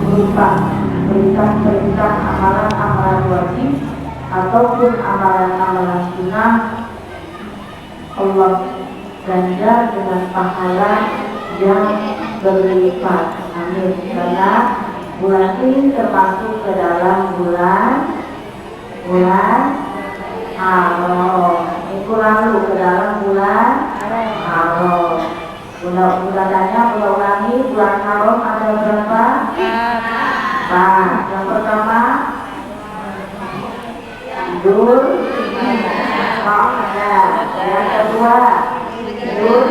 berupa perintah-perintah amalan-amalan wajib ataupun amalan-amalan sunnah, Allah ganjar dengan pahala yang berlipat. Amin. Karena bulan ini termasuk ke dalam bulan Haram. Minggu lalu ke dalam bulan Haram. Bulannya ulangi, bulan Haram ada berapa? 4. Yang pertama Dzul Qa'dah, yang kedua Dzul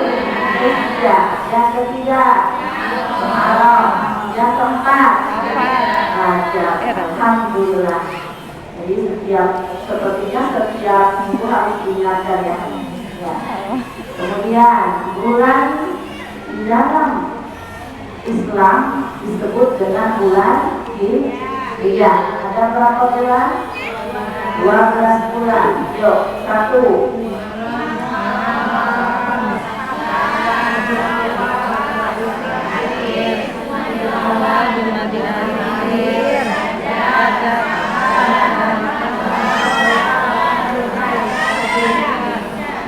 Hijjah, yang ketiga Muharram, yang keempat Rajab. Alhamdulillah. Jadi sepertinya setiap minggu harus diingatkan ya. Kemudian bulan di dalam Islam disebut dengan bulan Hijjah. Ada berapa bulan? 12 bulan. Yuk, 1.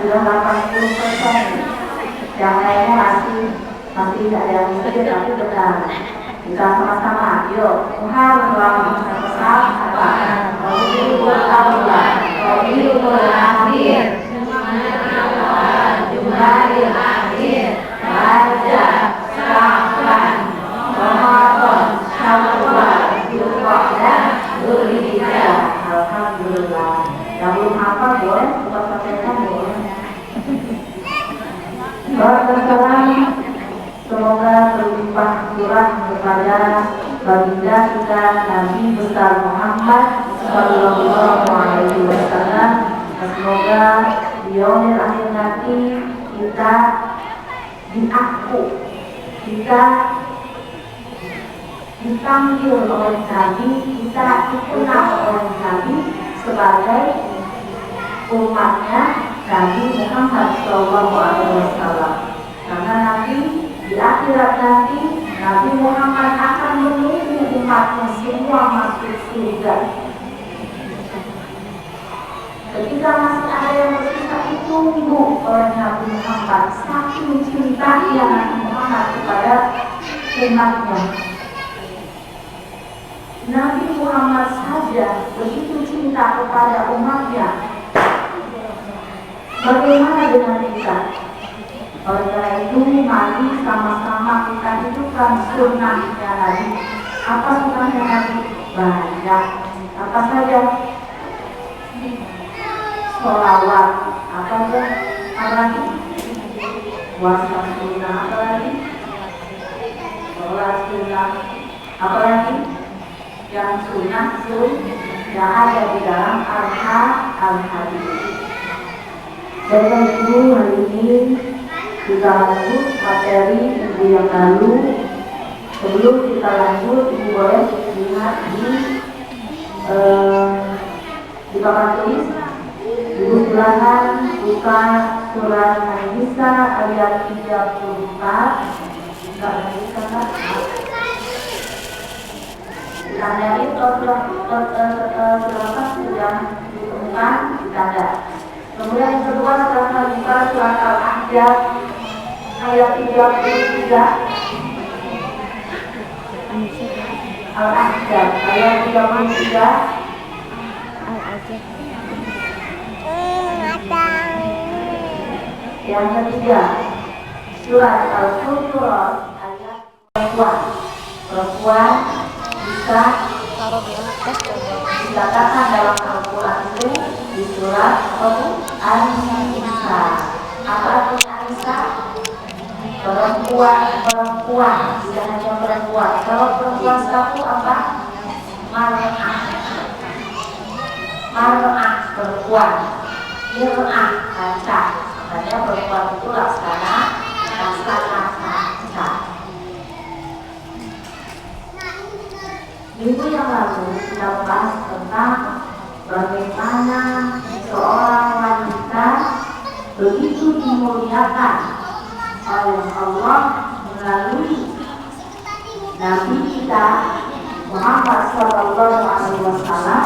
Sudah 80%. Yang lainnya masih tidak ada yang mikir tapi benar. Kita sama-sama, yuk. Muharram, apa? Rabiul Awwal, Rabiul Akhir, Jumadil Akhir, Rajab, Sya'ban, Ramadan, Syawal, Dzulqa'dah, Dzulhijjah. Alhamdulillah. Yang belum hafal boleh buat pakai boleh. Waalaikumsalam. Semoga berlimpah curah kepada baginda kita Nabi besar Muhammad Sallallahu Alaihi Wasallam. Semoga di yaumil akhir nanti kita diaku, kita dipanggil oleh Nabi, kita dikenal oleh Nabi sebagai umatnya Nabi Muhammad Sallallahu Alaihi Wasallam. Karena nanti di akhirat nanti Nabi Muhammad akan menunggu umatnya semua masuk surga. Ketika masih ada yang bersisa ditunggu oleh Nabi Muhammad, saking cintanya Nabi Muhammad kepada umatnya. Nabi Muhammad saja begitu cinta kepada umatnya. Bagaimana dengan kita? Oleh karena itu, mari sama-sama kita hidupkan sunnahnya Nabi. Apa sunnahnya Nabi? Banyak. Apa saja? Sholawat. Apa saja? Apa lagi? Puasa sunnah. Apa lagi? Sholat sunnah. Apa lagi? Yang sunnah yang ada di dalam Al-Hadis. Bapak Ibu, hari ini kita lanjut materi minggu yang lalu. Sebelum kita lanjut, Ibu boleh lihat di papan tulis Ibu silakan buka surat An-Nisa ayat 34. Buka An-Nisa kan? Ditandain silakan sudah ditemukan ditanda. Kemudian yang kedua setelah buka surat Al-Ahzab ayat 33. Al-Ahzab ayat 33. Yang ketiga surat Al-Hujurat ayat perempuan bisa dikatakan dalam Al-Quran itu di surat An-Nisa. Apa artinya An-Nisa? Perempuan, tidak hanya perempuan. Kalau perempuan satu apa? Mar'ah perempuan, Mir'ah kaca. Makanya perempuan itu laksana. Minggu yang lalu kita bahas tentang bagaimana seorang wanita begitu dimuliakan oleh Allah melalui Nabi kita Muhammad Sallallahu Alaihi Wasallam.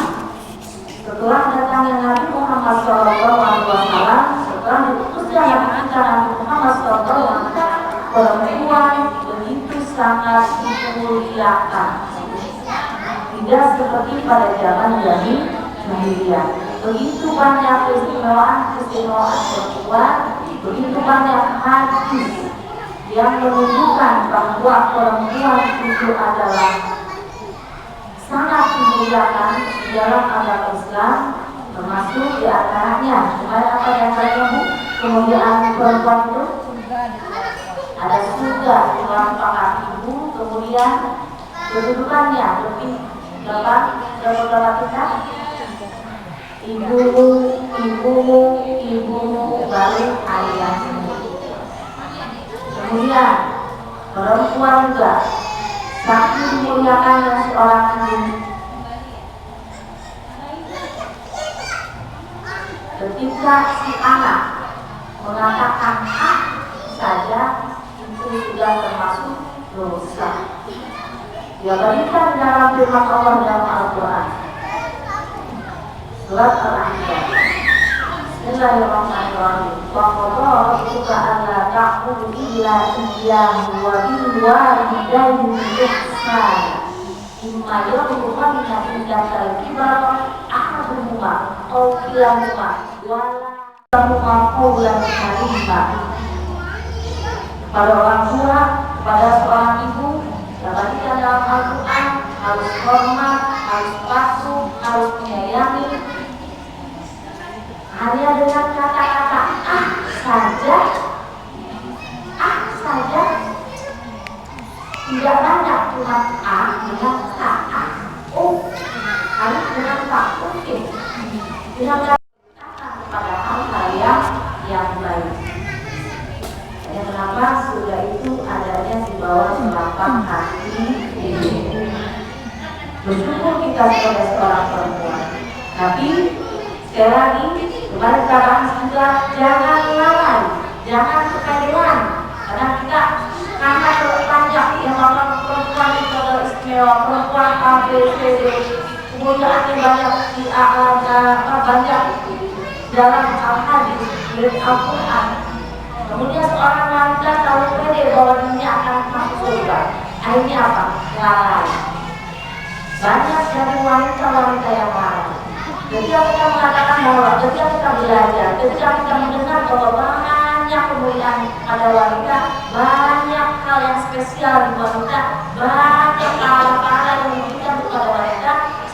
Setelah datangnya Nabi Muhammad Sallallahu Alaihi Wasallam, setelah diutusnya Nabi kita Nabi Muhammad Sallallahu Alaihi Wasallam, perempuan begitu sangat dimuliakan, tidak seperti pada zaman jahiliyah. Begitu banyak keistimewaan perempuan, begitu banyak hadis yang menunjukkan bahwa perempuan itu adalah sangat dimuliakan di dalam agama Islam, termasuk di antaranya. Supaya apa yang saya Bu? Kemuliaan perempuan itu ada surga di telapak kaki ibu, kemudian kedudukannya lebih berapa kita? Ibumu baru ayahmu. Kemudian perempuan juga saking dimuliakannya seorang ibu, ketika si anak mengatakan saja itu sudah termasuk dosa. Dia berikan dalam firman Allah dalam Al-Quran surat Al-Ahzab. Bismillahirrahmanirrahim. Wa qadara rabbuka alla ta'budu illa iyyahu wa bil walidayni ihsana. Imma yablughanna indakal kibara ahaduhuma aw kilahuma wala tahuma qawlan karima. Pada orang tua, pada seorang ibu, perhatikan dalam Al-Quran harus hormat, harus patuh, harus menyayangi. Hanya dengan kata-kata saja, tidak banyak cuma dengan harus dengan mungkin dengan pada hal-hal yang baik. Kenapa surga itu adanya di bawah telapak kaki ibu. Bersyukur kita sebagai seorang perempuan. Tapi sekali lagi kemarin kita bahas juga, jangan lalai, jangan kepedean. Karena terpanjang yang orang perempuan itu adalah istimewa, perempuan A, B, C, D, kemuliaannya banyak di banyak dalam al-hadis dari Al-Quran. Kemudian seorang wanita tahu pede bahwa dirinya akan masuk surga. Akhirnya apa? Lalai. Banyak dari wanita-wanita yang lalai. Ketika kita mengatakan bahwa ketika kita belajar, ketika kita mendengar bahwa banyak kemuliaan pada wanita, banyak hal yang spesial di wanita, banyak pahala-pahala yang diberikan kepada wanita,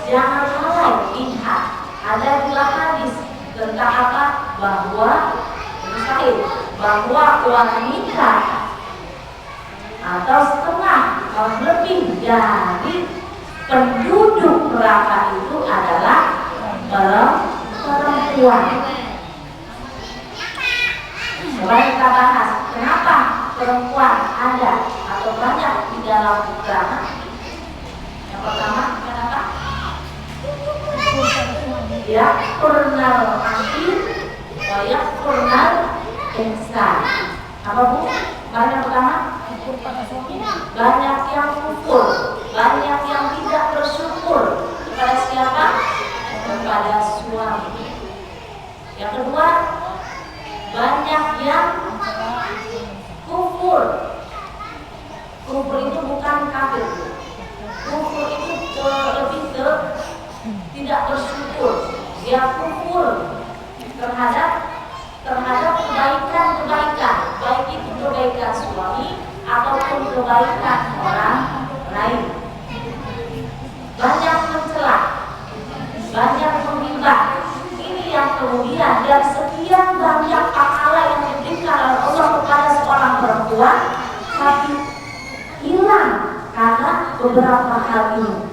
jangan lalai. Lihat, ada dua hadis tentang apa? Bahwa wanita atau setengah lebih dari penduduk neraka itu adalah perempuan. Coba kita bahas kenapa perempuan ada atau banyak di dalam neraka. Yang pertama, kenapa? Ya, purnal akhir, ya purnal insan. Apa Bu? Yang pertama, banyak yang kufur, banyak yang tidak bersyukur kepada siapa? Kepada suami. Yang kedua, banyak yang kufur. Kufur itu bukan kafir. Kufur itu lebih ke tidak bersyukur. Dia kufur terhadap kebaikan, baik itu kebaikan suami ataupun kebaikan orang lain. Banyak mencela, banyak menghina. Ini yang kemudian dari sekian banyak pahala yang diberikan oleh Allah kepada seorang perempuan, tapi hilang karena beberapa hal ini.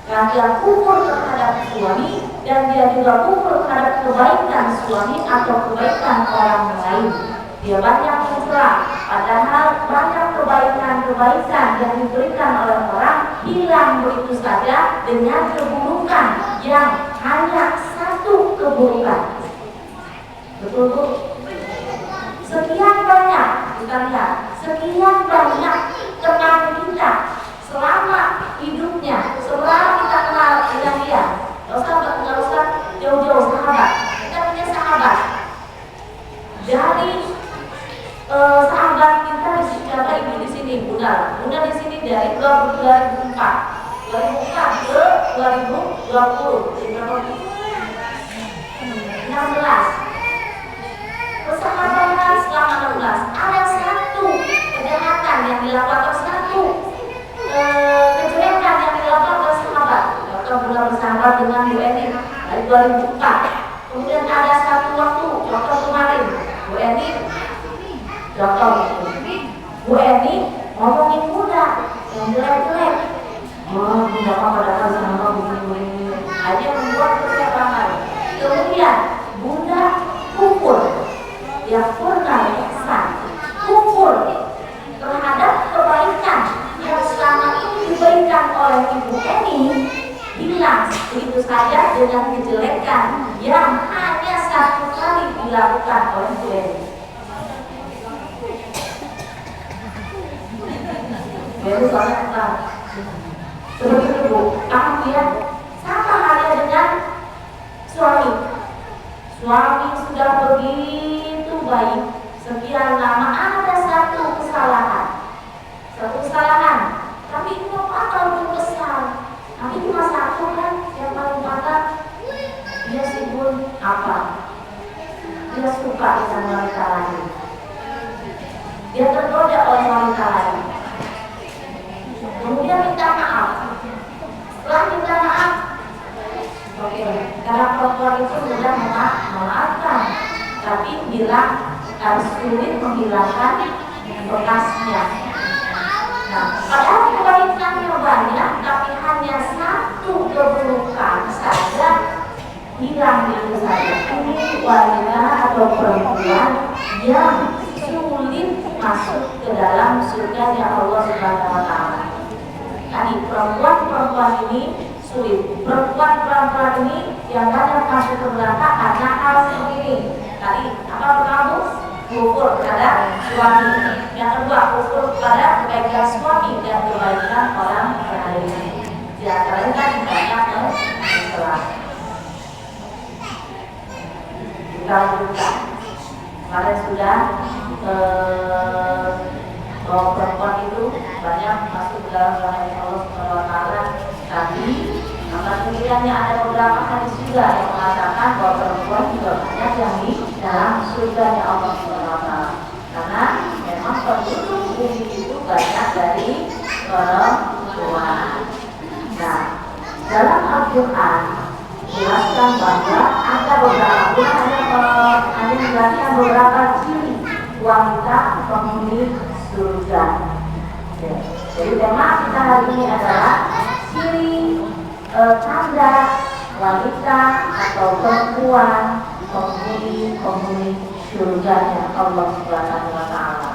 Karena dia kufur terhadap suami dan dia juga kufur terhadap kebaikan suami atau kebaikan orang lain. Dia banyak mencela, padahal banyak kebaikan yang diberikan oleh orang hilang begitu saja dengan keburukan yang hanya satu keburukan. Betul Bu? Sekian banyak kita lihat, sekian banyak teman kita selama hidupnya, selama 20, 16. Persahabatan selama 16. Ada satu kejahatan yang dilakukan, satu kejelekan yang dilakukan oleh sahabat. Dokter pernah bersahabat dengan Bu Eni dari 2004. Kemudian ada satu waktu dokter kemarin, Bu Eni, dokter Bu Eni ngomongin Bunda yang jelek-jelek. Oh, Bunda apa datang sama begini-begini aja membuat percakapan. Kemudian Bunda kumpul yang pernah ihsan, kumpul terhadap kebaikan yang selama ini diberikan oleh Ibu Eni, hilang begitu saja dengan kejelekan yang hanya satu kali dilakukan oleh Bu Eni. Jadi soalnya seperti itu, kemudian sama halnya dengan suami. Suami sudah begitu baik, sekian lama ada satu kesalahan, tapi itu apa lebih besar? Tapi cuma satu kan yang paling patah, dia sibuk apa? Dia suka dengan wanita lain, dia tergoda oleh wanita lain. Kemudian minta maaf. Setelah minta maaf, oke, karena perempuan itu sudah memaafkan, tapi bilang harus sulit menghilangkan bekasnya. Nah, padahal kebaikannya banyak, tapi hanya satu keburukan saja hilang begitu saja. Ini wanita atau perempuan yang sulit masuk ke dalam surganya Allah Subhanahu wa Ta'ala. Tadi perempuan ini sulit. Perempuan ini yang banyak masuk ke neraka karena hal seperti ini. Tadi apa pertama? Kufur kepada suami. Yang kedua, kufur kepada kebaikan suami dan kebaikan orang yang ada di sini. Di antaranya kan banyak mencelah. Kita lanjutkan. Kemarin sudah bahwa perempuan itu banyak masuk ke dalam rahmat Allah Subhanahu wa Ta'ala. Tapi akan kemudiannya ada beberapa hadis juga yang mengatakan bahwa perempuan juga banyak yang di dalam surganya Allah Subhanahu wa Ta'ala. Karena memang penduduk bumi itu banyak dari perempuan. Nah, dalam Al-Quran jelaskan bahwa ada beberapa ada menjelaskan beberapa ciri wanita penghuni surga. Jadi tema kita hari ini adalah ciri tanda wanita atau perempuan penghuni surganya Allah Subhanahu wa Ta'ala.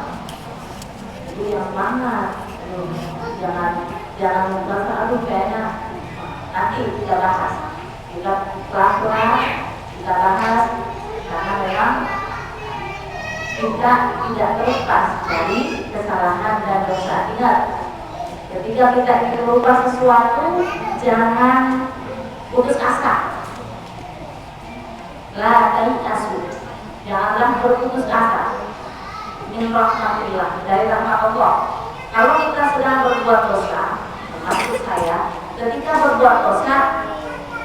Jadi yang mana? Jangan merasa kayaknya nanti kita bahas. Kita pelan-pelan kita bahas karena memang kita tidak terlepas dari kesalahan dan dosa. Ingat, ketika kita ingin merubah sesuatu, jangan putus asa. La tayasu, janganlah berputus asa. Min rahmatillah, dari rahmat Allah. Kalau kita sedang berbuat dosa, maksud saya, ketika berbuat dosa,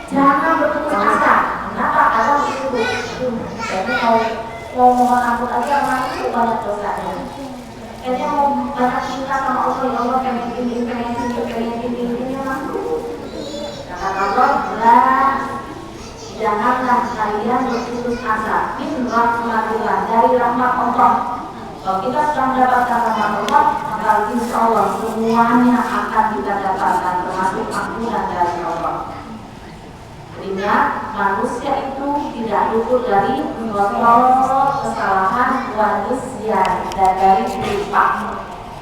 jangan berputus asa. Kenapa? Karena itu jadi mau mohon ampun aja orang itu banyak dosanya. Kayaknya mau banyak cinta sama Allah, ya Allah pengen ini mampu. Kata Allah, janganlah kalian berputus asa. Min rahmatillah, dari rahmat Allah. Kalau kita sudah mendapatkan rahmat Allah, maka insya Allah semuanya akan kita dapatkan, termasuk ampunan dari Allah. Ingat, manusia itu tidak luput dari mengontrol kesalahan manusia dan dari lupa.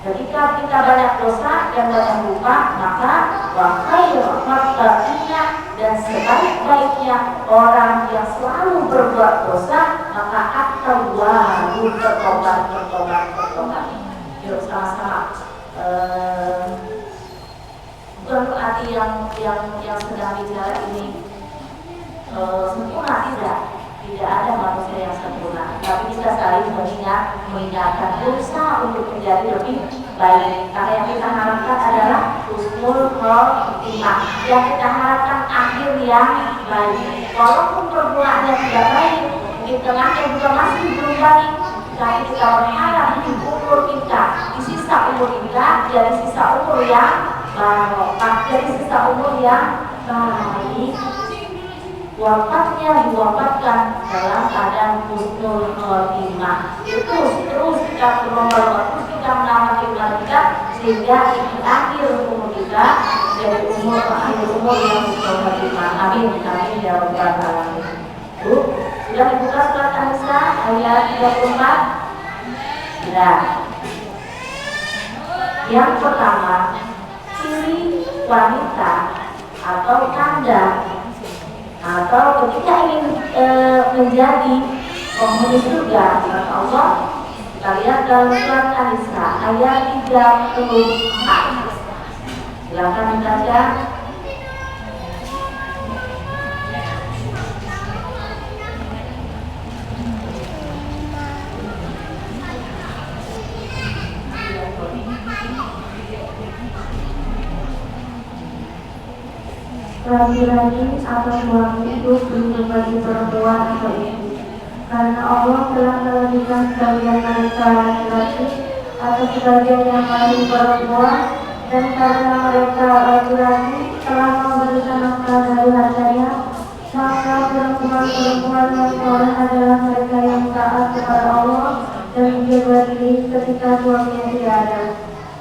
Ketika kita banyak dosa dan banyak lupa, maka wahai maksudnya dan sebaik-baiknya orang yang selalu berbuat dosa, maka akan bertobat. Yuk sama-sama. Bukan berarti yang sedang bicara ini sempurna, tidak ada manusia yang sempurna, tapi kita saling mengingatkan berusaha untuk menjadi lebih baik, karena yang kita harapkan adalah husnul khotimah, yang kita harapkan akhir yang baik. Walaupun permulaan yang tidak baik, di tengahnya juga masih belum baik, tapi kita berharap di umur kita, di sisa umur kita, jadi sisa umur yang barokah, jadi sisa umur yang baik. Wafatnya diwafatkan dalam keadaan husnul khotimah. Terus kita berlomba-lomba, terus kita menambah iman kita, sehingga di akhir umur kita jadi akhir umur yang husnul khotimah. Amin, amin ya rabbal alamin. Bu, sudah dibuka surat An-Nisa ayat 34? Sudah. Yang pertama, ciri wanita atau tanda atau ketika ingin menjadi penghuni surga dengan Allah, kita lihat dalam surat An-Nisa ayat 34. Silakan dibaca. Lagi-lagi atau suami itu belum bagi perempuan atau ibu, karena Allah telah menjadikan sebagian mereka laki-laki atau sebagian yang lain perempuan, dan karena mereka laki-laki telah memberikan nafkah dari hartanya, maka perempuan-perempuan yang soleh adalah mereka yang taat kepada Allah dan menjaga diri ketika suaminya tidak ada,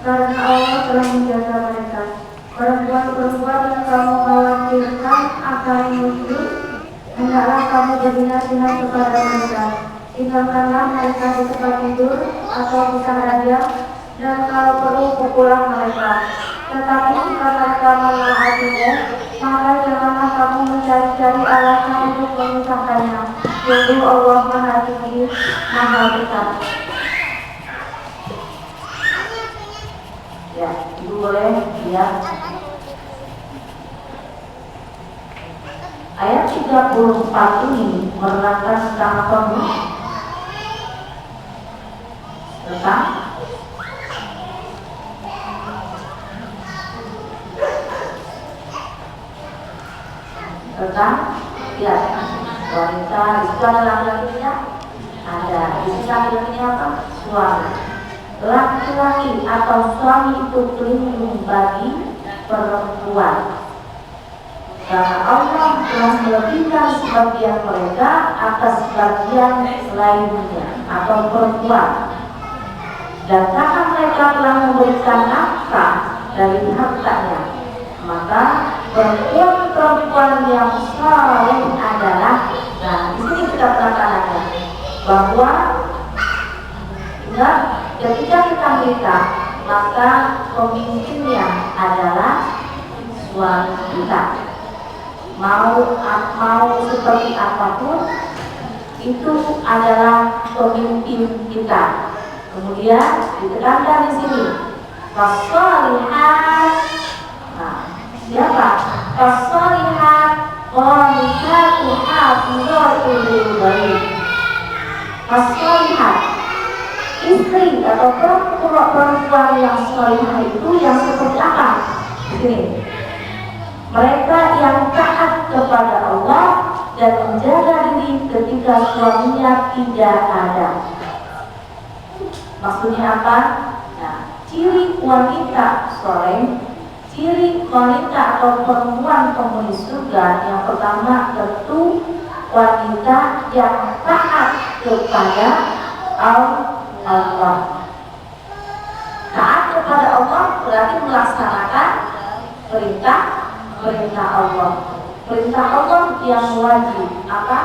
karena Allah telah menjaga mereka. Perempuan-perempuan yang kamu khawatirkan akan muncul, hendaklah kamu beri nasihat kepada mereka. Tinggalkanlah mereka di tempat tidur atau di saja, dan kalau perlu pukullah mereka. Tetapi jika mereka menaatimu, maka janganlah kamu mencari-cari alasan untuk memisahkannya. Sungguh Allah Maha Tinggi, Maha Besar. Ya, ibu boleh ya. Ayat 34 ini menerangkan tentang apa, Bu? Tentang ya, wanita di situ ada laki-lakinya, ada di sini laki-lakinya apa? Suami. Laki-laki atau suami itu pelindung bagi perempuan, karena Allah telah melebihkan sebagian mereka atas sebagian lainnya atau perempuan, dan karena mereka telah memberikan nafkah dari hartanya, maka perempuan-perempuan yang saleh adalah, nah di sini kita penekatannya bahwa ketika kita menikah, maka pemimpinnya adalah suami kita. Mau seperti apapun, itu adalah pemimpin kita. Kemudian ditekankan di sini fasolihat. Nah, siapa? Fasolihat qanitatu hafidhatul lil ghaib. Fasolihat, istri atau perempuan yang solihah itu yang seperti apa? Ini, mereka yang taat kepada Allah dan menjaga diri ketika suaminya tidak ada. Maksudnya apa? Nah, ciri wanita soleh, ciri wanita atau perempuan penghuni surga, yang pertama tentu wanita yang taat kepada Allah. Taat kepada Allah berarti melaksanakan perintah Allah. Perintah Allah yang wajib apa?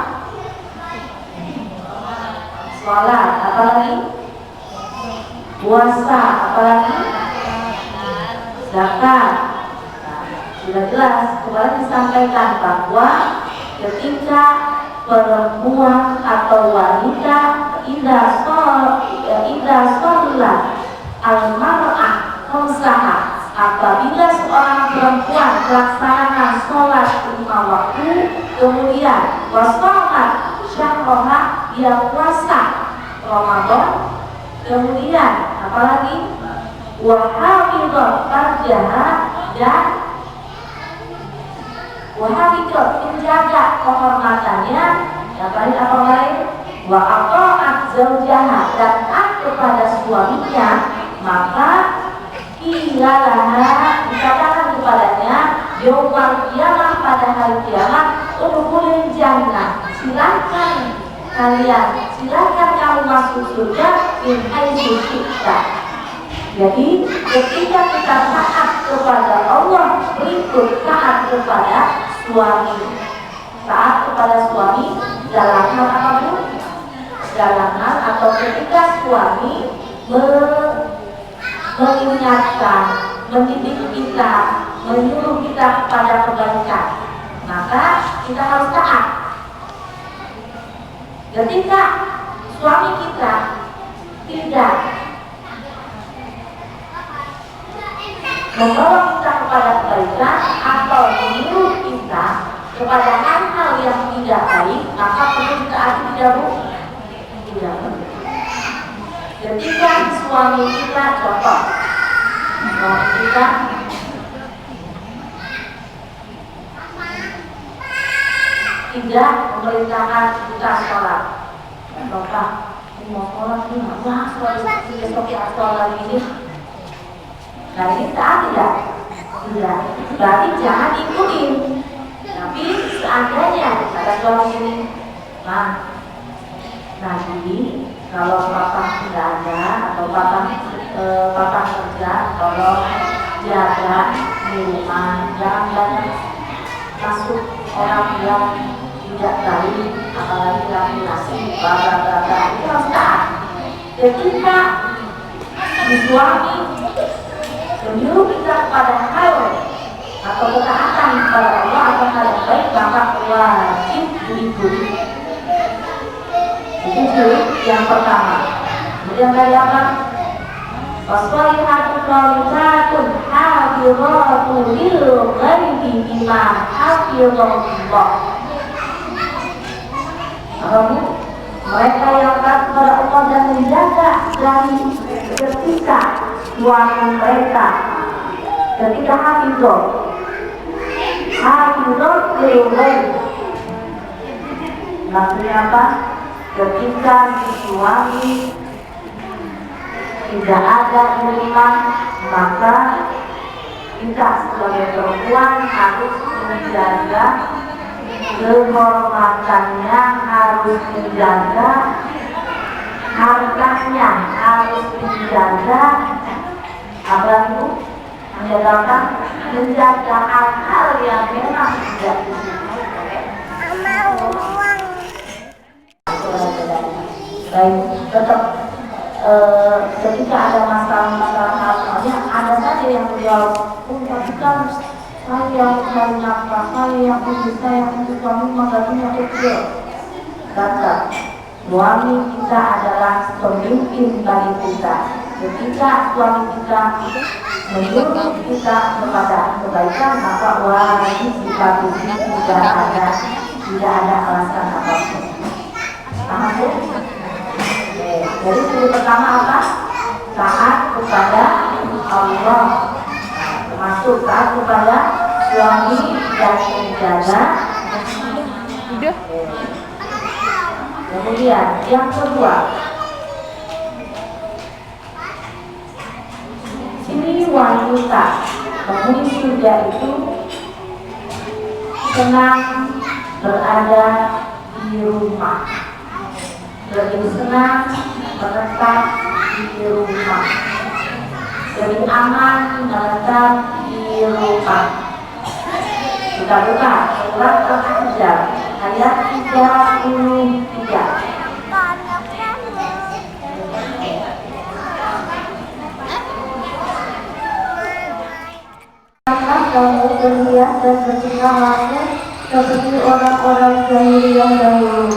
Sholat, apalagi? Puasa, apalagi? Zakat. Nah, sudah jelas kemarin disampaikan bahwa ketika perempuan atau wanita idza sholat al-mar'ah khamsaha, apabila seorang perempuan melaksanakan sholat 5 waktu, kemudian washolat syahroha, dia puasa Ramadan, kemudian apalagi wahafidhah farjaha, dan wahafidot menjaga kehormatannya dari orang lain, wa aqa'at zaujaha dan taat kepada suaminya, maka ilaha dikatakan kepadanya yaumal qiyamah pada hari kiamat, udkhulil jannah, silakan kamu masuk surga min haitsu syi'ta. Jadi ketika kita taat kepada Allah berikut taat kepada suami, dalam hal apapun, dalam hal atau ketika suami mengingatkan, mendidik kita, menyuruh kita kepada kebaikan, maka kita harus taat. Ketika suami kita tidak membawa kita kepada kebaikan atau menyuruh kita kepada hal-hal yang tidak baik, maka perlu ditaati tidak perlu. Ketika suami kita contoh, suami kita tidak memerintahkan kita sholat, Bapak mau sholat ini, wah sholat besok ya sholat ini. Nah ini taat tidak? Tidak. Berarti jangan ikutin. Tapi seandainya ada suami ini, nanti kalau papa tidak ada atau papa kerja, tolong jaga di rumah, jangan banyak masuk orang yang tidak baik, apalagi laki-laki, bapak-bapak, itu harus taat. Ketika suami menyuruh kita kepada hal atau ketaatan kepada Allah atau hal yang baik, maka wajib diikuti. Itu yang pertama. Kemudian dari apa? Wassalihatu qanitatun hafizatu lil ghaibi bima hafizallah. Mereka yang taat kepada Allah dan menjaga dari ketika suami mereka ketika hafizah lil ghaib. Maksudnya apa? Ketika suami tidak ada di rumah, maka kita sebagai perempuan harus menjaga kehormatannya, harus menjaga hartanya, harus menjaga apa itu? Menjaga hal-hal yang memang tidak disukai. Baik, tetap ketika ada masalah-masalah halnya ada saja yang menjawab, tapi kan saya yang mencari nafkah, saya yang bisa, yang suami magazinya kecil. Kata suami kita adalah pemimpin bagi kita. Ketika suami kita menyuruh kita kepada kebaikan, maka wajib dipatuhi, tidak ada alasan apapun. Paham ya? Jadi yang pertama apa? Taat kepada Allah, termasuk taat kepada suami dan menjaga. Kemudian yang kedua, ciri wanita penghuni surga itu senang berada di rumah, lebih senang menetap di rumah, lebih aman menetap di rumah. Kita buka surat Al-Ahzab ayat 33. Kamu berhias dan bertingkah laku seperti orang-orang jahiliyah dahulu,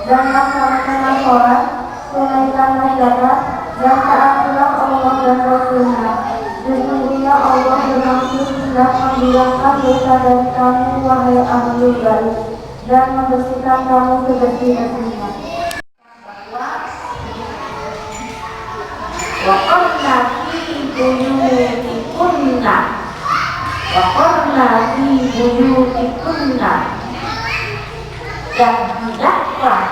dan laksanakanlah sholat, tunaikanlah zakat, dan taatilah Allah dan Rasulnya. Sesungguhnya Allah bermaksud hendak menghilangkan dosa dari kamu, wahai ahlul bait, dan membersihkan kamu sebersih-bersihnya. Wa qulna fi buyutikunna Waqarna fi buyutikunna, dan hendaklah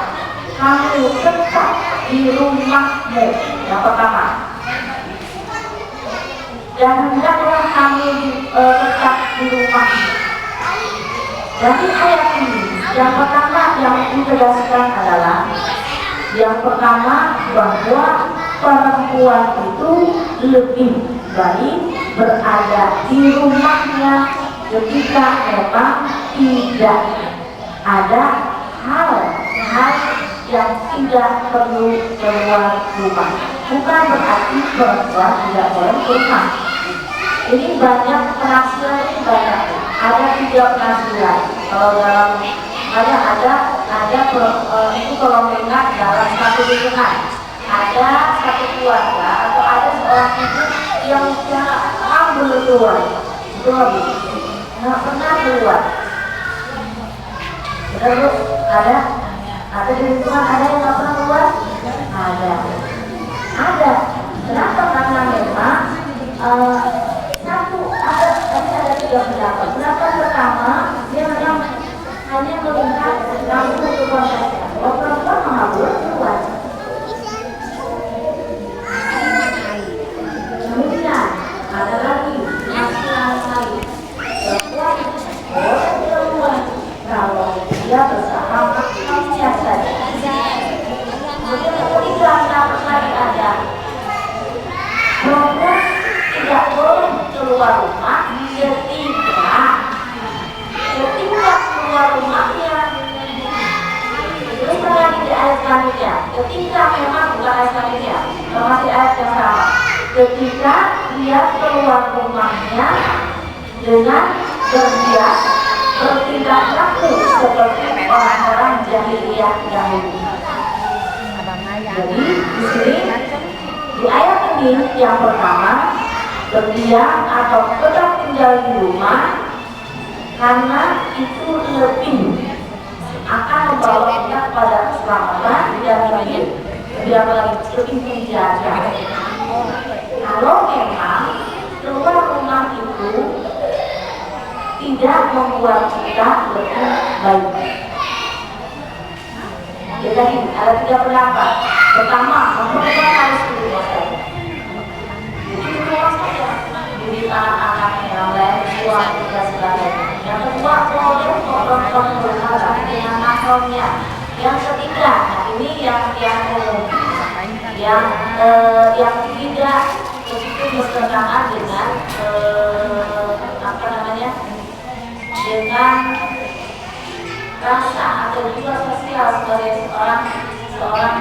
kamu tetap di rumahmu. Yang pertama, dan hendaklah kamu tetap di rumahmu. Dari ayat ini, yang pertama yang ditegaskan adalah yang pertama bahwa perempuan itu lebih baik berada di rumahnya ketika memang tidak ada hal-hal yang tidak perlu keluar rumah. Bukan berarti perempuan tidak boleh rumah. Ini banyak penafsiran, ini banyak. Ada 3 penafsiran. Kalau dalam itu kalau mengingat dalam satu lingkungan ada satu keluarga atau ada seorang ibu yang belum keluar, nggak pernah keluar. Benar Bu? Ada di lingkungan ada yang nggak pernah keluar? Ada. Kenapa? Karena memang ada 3 pendapat. Pendapat pertama, dia memang hanya melihat langsung keluar saja. Kalau perempuan nggak boleh keluar. Kemudian ada lagi penafsiran lain. Perempuan boleh keluar kalau dia bersama manusia saja. Kemudian yang ketiga pendapat lagi ada perempuan tidak boleh keluar rumah ketika keluar rumahnya. Terus lagi di ayat selanjutnya, ketika memang bukan ayat selanjutnya, masih ayat yang sama. Ketika dia keluar rumahnya dengan bertindak laku seperti orang-orang jahiliyah dahulu. Jadi di sini di ayat ini yang pertama, berdiam atau tetap tinggal di rumah karena itu lebih akan membawa kita pada keselamatan dan lebih menjaga. Kalau memang keluar rumah itu tidak membuat kita lebih baik. Jadi ada 3 pendapat. Pertama, perempuan harus di rumah saja. Di rumah saja. Di anak-anaknya yang lain, suami dan sebagainya. Yang kedua, boleh perempuan berhubungan dengan mahrumnya. Yang ketiga, nah ini yang umum, yang tidak begitu bertentangan dengan dengan rasa atau juga sosial sebagai seorang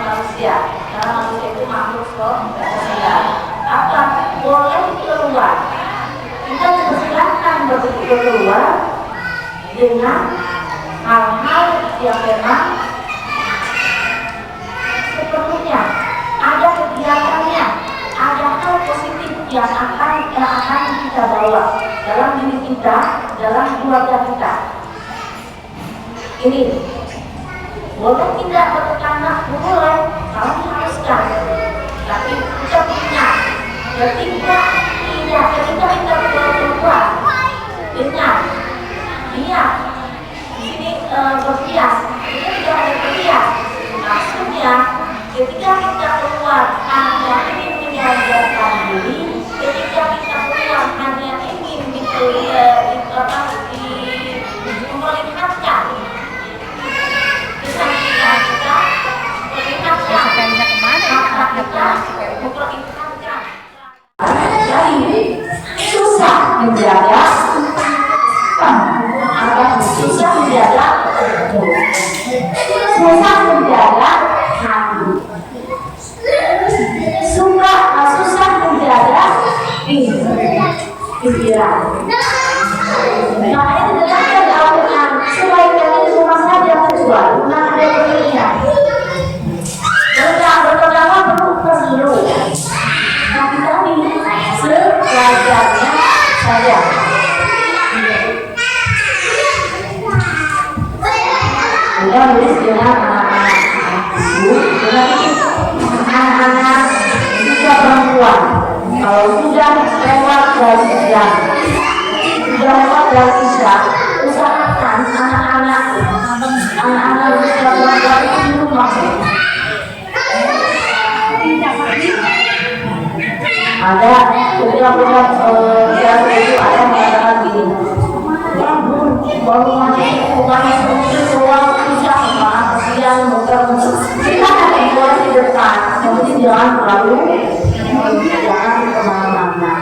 manusia. Karena manusia itu makhluk sosial. Apa boleh keluar? Kita dipersilakan keluar dengan hal-hal yang memang sepertinya ada kegiatannya, ada hal positif yang akan kita bawa dalam diri kita, dalam keluarga kita. Ini boleh tidak bertekanan, boleh kalau diharuskan, tapi kita punya ketika kita keluar dengan niat ini berhias, ini tidak ada berhias. Maksudnya ketika kita keluar hanya ingin menjalankan diri, ketika kita keluar hanya ingin memperlihatkan kecantikan kita, memperlihatkan. Jadi susah menjaga susah menjaga hati, susah menjaga pikiran. Makanya dijelaskan di Al-Quran sebaiknya di rumah saja kecuali memang ada pilihan. Berperkara perlu, tapi tadi sewajarnya saja. Kita nulis dengan anak-anak ibu, anak-anak juga perempuan. Kalau sudah lewat dari jam 3 sudah lewat dari Isya, usahakan anak-anak usia belajar itu di rumah. Ada program itu ada yang mengatakan gini, baru masuk bukan seperti keluar Isya kemudian muter-muter. Silakan keluar di depan, tapi jangan terlalu kemana-mana.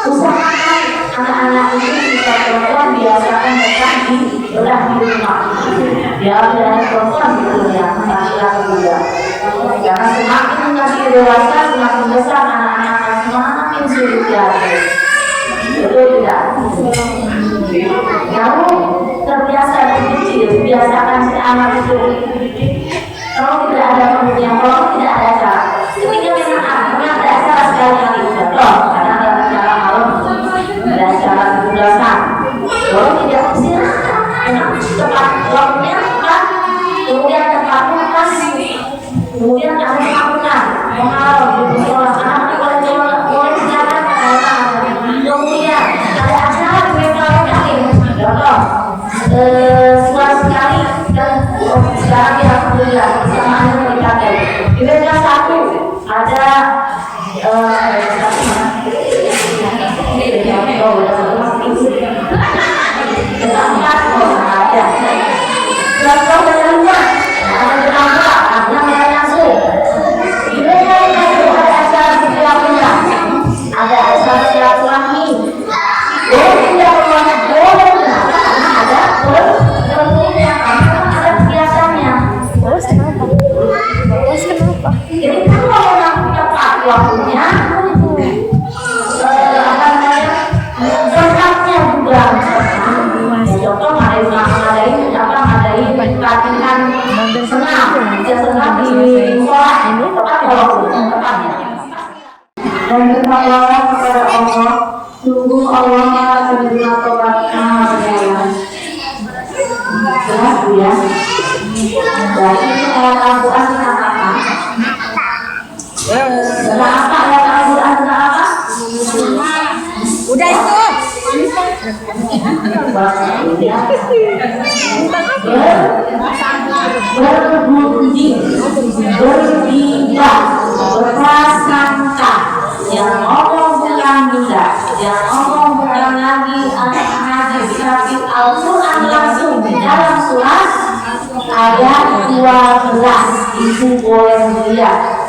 Usahakan anak-anak ini bisa perempuan biasakan tetap di rumah. Ya, biar perempuan gitu ya, laki-laki juga. Karena semakin menjadi dewasa, semakin besar anak-anak semakin sulit diatur. Betul tidak? Kamu terbiasa dari kecil, biasakan si anak itu. Kalau tidak ada kemudian, kalau tidak ada cara, ketika memang akhirnya ada cara sekali-kali jatuh, karena ada cara malam, ada cara tugasan. Kalau tidak silakan, memang tepat waktunya tepat, kemudian tempatnya pas, kemudian ada pengakuan, menghalau di musola, anak boleh jalan, kemudian ada acara mereka jatuh, suara sekali dan sekarang ya alhamdulillah kebersamaan mereka di meja satu ada waktunya berkatnya juga contoh ngadain pelatihan senam di sekolah tepat tepatnya dan bertakwalah kepada Allah, sungguh Allah Maha penerima tobat Maha penyayang. Jelas ya. Jadi ayat Al-Quran tentang apa? Tentang apa ayat Al-Quran tentang apa? Udah itu. Berbudi, berbidah, berprasangka, yang ngomong bukan benda, yang ngomong bukan lagi hadis, tapi Al-Quran langsung di dalam surat ayat 12 itu boleh dilihat.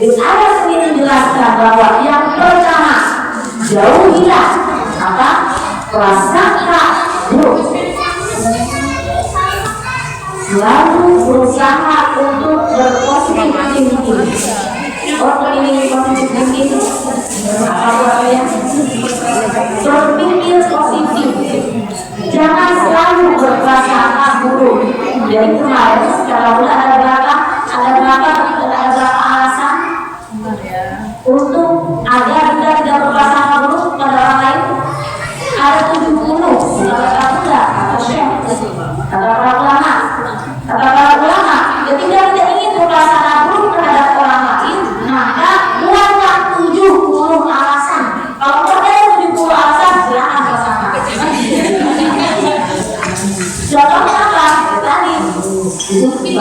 Di ayat ini menjelaskan bahwa yang pertama jauhilah apa? Prasangka buruk. Lalu berusaha untuk berpositif tinggi. Ini positif tinggi. Apa ya? Berpikir positif. Jangan selalu berprasangka buruk. Jadi kemarin secara bulan ada berapa alasan untuk agar kita tidak berprasangka buruk pada orang lain? Ada 70. Kata Syekh, kata para ulama, ketika kita ingin berprasangka buruk terhadap orang lain, maka buatlah 70 alasan. Kalau ada 70 alasan, silahkan prasangka. Contohnya apa? Tadi itu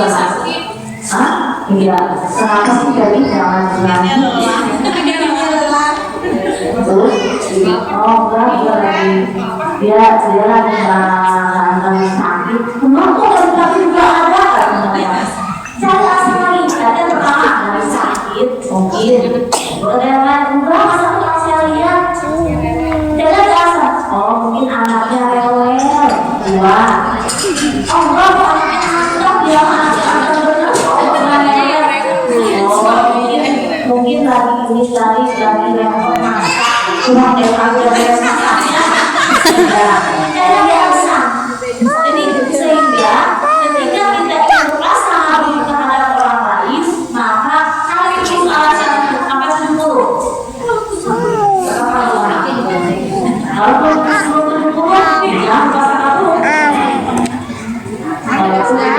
sakit. Hah? Iya. Kenapa sih jadi jangan terus? Oh enggak, dia lagi sakit. Kenapa tapi juga ada katanya? Saya rasa lagi ada pertama lagi sakit mungkin. Kemudian enggak masa yang saya lihat. Dia rasa oh mungkin anaknya rewel. Dua. Oh enggak anaknya dia anaknya benar. Mungkin lagi yang kurang biasa. Jadi sehingga ketika kita berprasangka buruk terhadap orang lain, maka kalau itu alasan apa dulu? Kalau dulu ya prasangka buruk. Kemudian sudah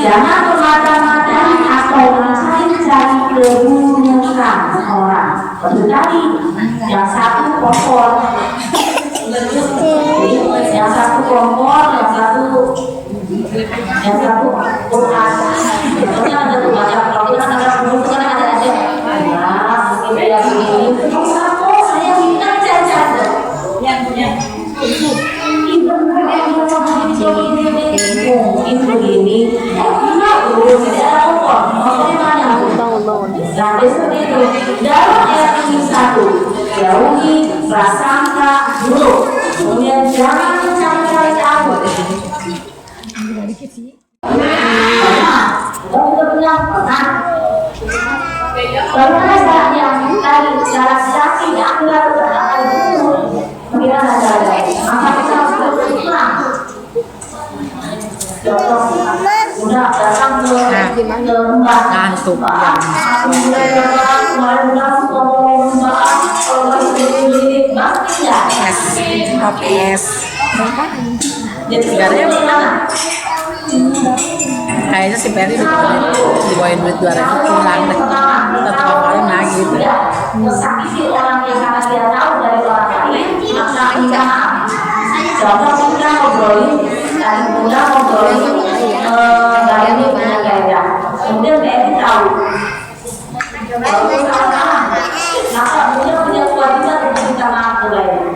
Jangan bermata-matai atau mencari-cari keburukan orang. Betul tadi, yang satu kompor, yang satu kompor, yang satu Quran. Pokoknya ada tuh baca, kalau kita ada buku kan ada aja. Ya, mungkin dia begini. Satu saya minta jajan. Yang mungkin begini. Nah, seperti itu. Dalam ayat ini satu, jauhi prasangka buruk. Kemudian jangan mencari-cari tahu. Kita bilang pernah. Lalu ada yang tadi cara saksi akbar akan buruk. Bagaimana caranya? Maka kita harus berpulang. Contoh, udah datang ke lembah ngantuk ya. Es sebenarnya kayaknya si Peri dibawain duit 200 pulang deh, tetap malam lagi gitu. Sakiti orang yang karena dia tahu dari orang lain, maka minta maaf. Contoh kita ngobrolin, tadi kita ngobrolin Bayani punya gairah. Kemudian Bayani tahu kalau itu salah, maka beliau punya kewajiban untuk minta maaf ke Bayani.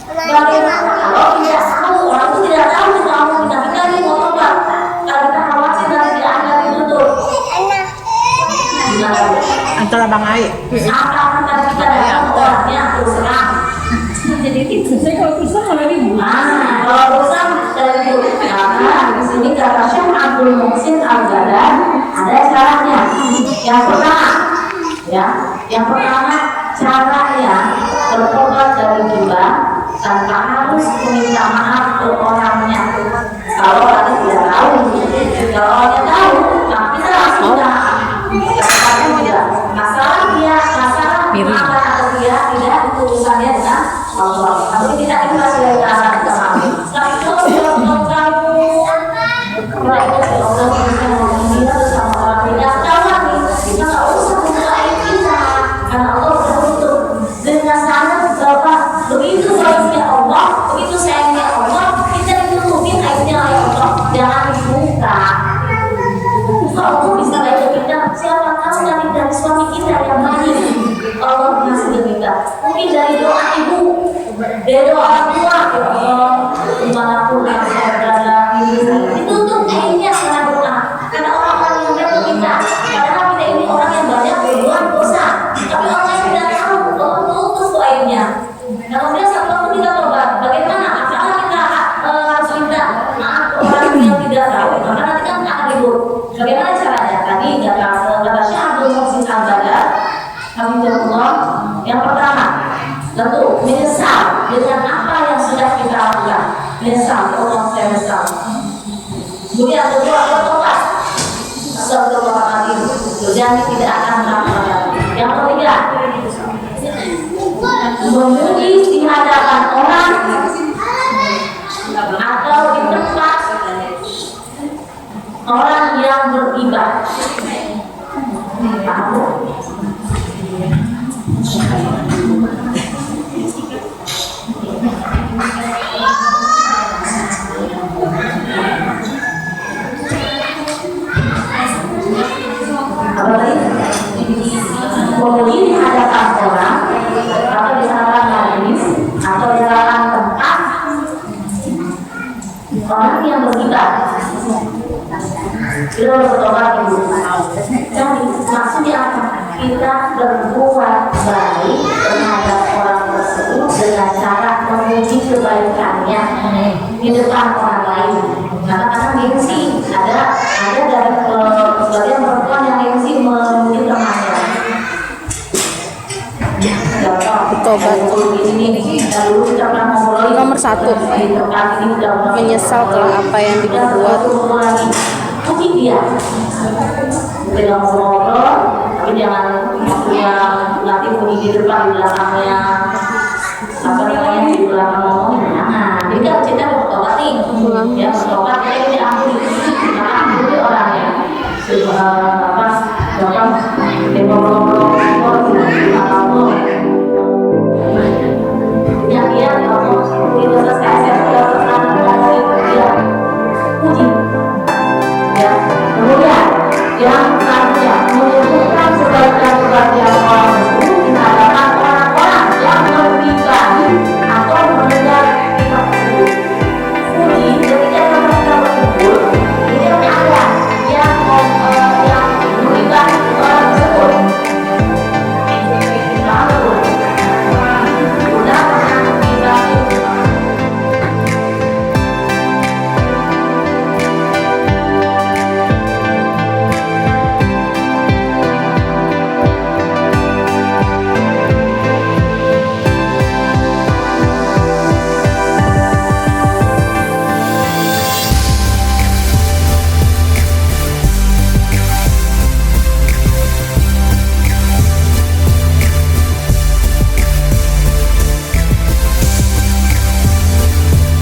Bagaimana kalau tidak tahu, orang itu tidak tahu kamu kita ini mau tobat, kalau kita khawatir nanti dia akan ditutup. Antara Bang Ai. Apa akan kita datang orangnya terus terang. Jadi itu saya kalau susah kalau ini. Kalau susah dari itu, karena di sini kata Syekh Abdul Muhsin Al-Badar ada caranya. Yang pertama caranya bertobat dari riba tanpa harus meminta maaf ke orangnya. Kalau orang tidak tahu, kalau orangnya tahu, maka kita langsung minta maaf. Masalah maaf atau dia tidak itu urusannya dengan Allah. Tapi tidak ikhlas dari arah kita maaf. Tapi kalau kamu Allah bisa menghina sama orang tidak tahu lagi, kita nggak usah buka aib kita karena Allah sudah tutup dengan sangat bahwa begitu baiknya Allah, begitu sayangnya Allah, kita ditutupin aibnya oleh Allah, jangan dibuka. Allah bisa baik kita, siapa tahu nanti dari suami kita yang baik Allah masih kita, mungkin dari doa ibu, dari doa orang tua, ya Allah dimanapun saya berada ditutup aibnya karena doa, karena orang-orang yang baik kita, padahal kita ini orang yang banyak berbuat dosa, tapi orang yang tidak tahu Allah tutup aibnya. Nah kemudian satu waktu kita tobat, bagaimana? Apakah kita harus minta maaf ke orang yang tidak tahu? Maka nanti kan akan ribut. Bagaimana caranya? Tadi kata Syekh Abdul Muhsin Al-Badar, Hamidullah, yang pertama tentu menyesal dengan apa yang sudah kita lakukan. Menyesal, Allah saya menyesal. Kemudian kedua bertobat, astagfirullahaladzim, berjanji tidak akan melakukan lagi. Yang ketiga, memuji di hadapan orang atau di tempat orang yang beribah. Memuji di hadapan orang atau di hadapan majelis atau di hadapan tempat orang yang beribah. Kita bertobat dulu. Jadi maksudnya apa? Kita berbuat baik terhadap orang tersebut dengan cara memuji kebaikannya di depan orang lain. Kadang-kadang gengsi, ada dari sebagian perempuan yang gengsi memuji temannya. Nomor 1, menyesal telah apa yang diperbuat. Puji dia, kita ngobrol, tapi jangan nanti puji di depan, di belakangnya, apa namanya di belakang ngomongnya. Nah, jadi kan kita bertobat nih, ya bertobat, kita diampuni, maka ampuni orangnya. Allah